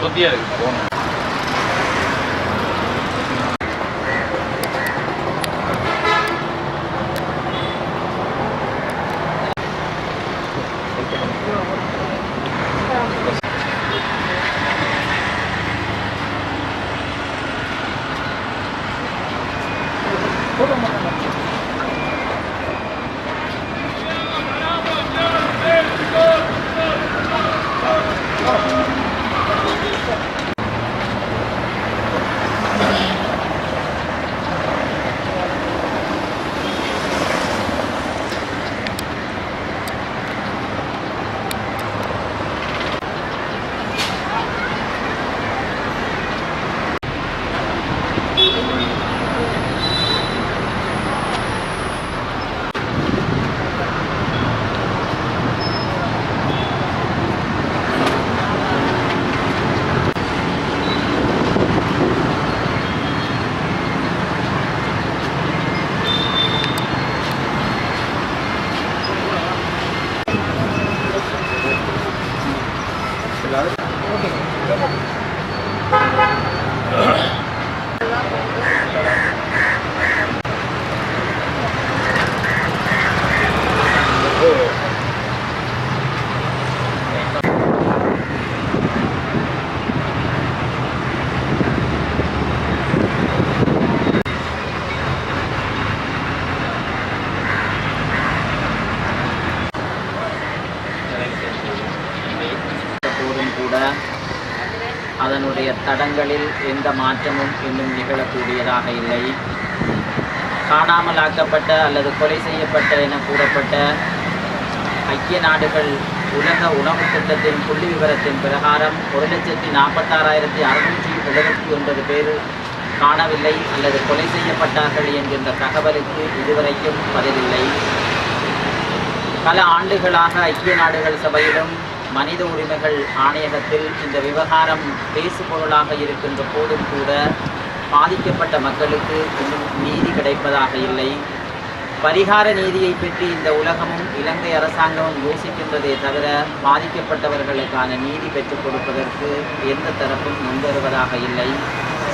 சுத்தியாக இருக்குது போகணும். அதனுடைய தடங்களில் எந்த மாற்றமும் இன்னும் நிகழக்கூடியதாக இல்லை. காணாமலாக்கப்பட்ட அல்லது கொலை செய்யப்பட்ட என கூறப்பட்ட ஐக்கிய நாடுகள் உலக உணவு திட்டத்தின் புள்ளி விவரத்தின் பிரகாரம் 1,46,679 பேர் காணவில்லை அல்லது கொலை செய்யப்பட்டார்கள் என்கின்ற தகவலுக்கு இதுவரைக்கும் பதிலில்லை. பல ஆண்டுகளாக ஐக்கிய நாடுகள் சபையிலும் மனித உரிமைகள் ஆணையகத்தில் இந்த விவகாரம் பேசுபொருளாக இருக்கின்ற போதும் கூட பாதிக்கப்பட்ட மக்களுக்கு இன்னும் நீதி கிடைப்பதாக இல்லை. பரிகார நீதியை பற்றி இந்த உலகமும் இலங்கை அரசாங்கமும் யோசிக்கின்றதே தவிர பாதிக்கப்பட்டவர்களுக்கான நீதி பெற்றுக் கொடுப்பதற்கு எந்த தரப்பும் முன்வருவதாக இல்லை.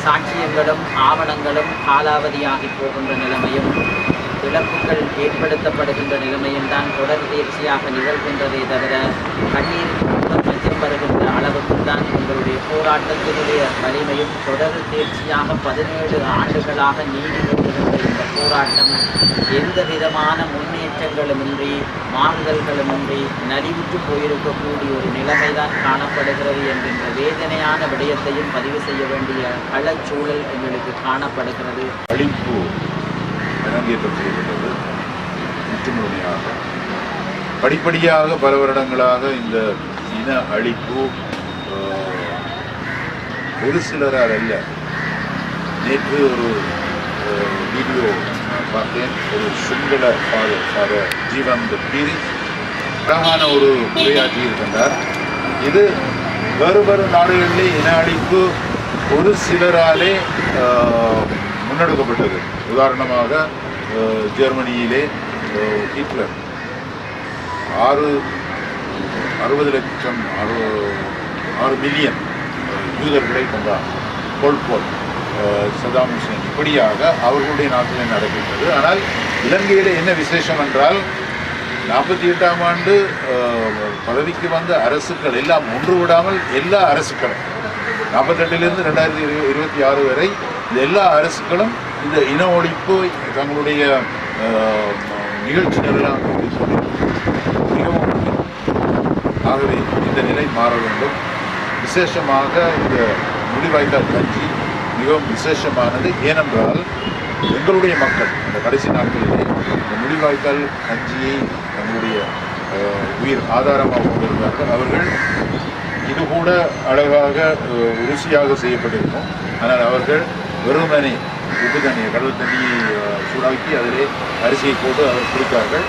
சாட்சியங்களும் ஆவணங்களும் காலாவதியாகி போகின்ற நிலைமையும் இழப்புகள் ஏற்படுத்தப்படுகின்ற நிலைமையும் தான் தொடர் தேர்ச்சியாக நிகழ்கின்றதே தவிர கண்ணீர் மிச்சம் வருகின்ற அளவுக்கு தான் உங்களுடைய போராட்டத்தினுடைய வலிமையும் தொடர் தேர்ச்சியாக 17 ஆண்டுகளாக நீடி வருகின்ற இந்த போராட்டம் எந்த விதமான முன்னேற்றங்களுமின்றி மாறுதல்களுமின்றி நலிவுற்று போயிருக்கக்கூடிய ஒரு நிலைமைதான் காணப்படுகிறது என்கின்ற வேதனையான விடயத்தையும் பதிவு செய்ய வேண்டிய களச்சூழல் எங்களுக்கு காணப்படுகிறது. அரங்கேற்றம் செய்யப்பட்டது. முற்றுமுழுமையாக படிப்படியாக பல வருடங்களாக இந்த இன அழிப்பு ஒரு சிலரால் அல்ல. நேற்று ஒரு வீடியோ பார்த்தேன். ஒரு சிங்கள ஃபாதர் ஜீவன் பீரி அழகான ஒரு உரையாற்றி இருக்கின்றார். இது வேறு நாடுகளிலே இன அழிப்பு ஒரு சிலராலே முன்னெடுக்கப்பட்டது. உதாரணமாக ஜெர்மனியிலே ஹிட்லர் 6 மில்லியன் யூதர்களை கொண்டார். போல் சதாம் ஹுசேன் இப்படியாக அவர்களுடைய நாட்டில் நடக்கின்றது. ஆனால் இலங்கையில் என்ன விசேஷம் என்றால் 48ஆம் ஆண்டு பதவிக்கு வந்த அரசுகள் எல்லாம் ஒன்று விடாமல் எல்லா அரசுகளும் 48லிருந்து 2026 வரை இந்த எல்லா அரசுகளும் இந்த இன ஒழிப்பு தங்களுடைய நிகழ்ச்சிகளெல்லாம் மிகவும். ஆகவே இந்த நிலை மாற வேண்டும். விசேஷமாக இந்த முள்ளிவாய்க்கால் கட்சி மிகவும் விசேஷமானது. ஏனென்றால் எங்களுடைய மக்கள் இந்த கடைசி நாட்களிலே இந்த முள்ளிவாய்க்கால் கட்சியை தங்களுடைய உயிர் ஆதாரமாக கொண்டிருந்தார்கள். அவர்கள் இது கூட அழகாக ருசியாக செய்யப்பட்டிருக்கும். ஆனால் அவர்கள் வெறுமனே உப்பு தண்ணியை கடல் தண்ணியை சூடாக்கி அதிலே அரிசியை போட்டு அவர் குடித்தார்கள்.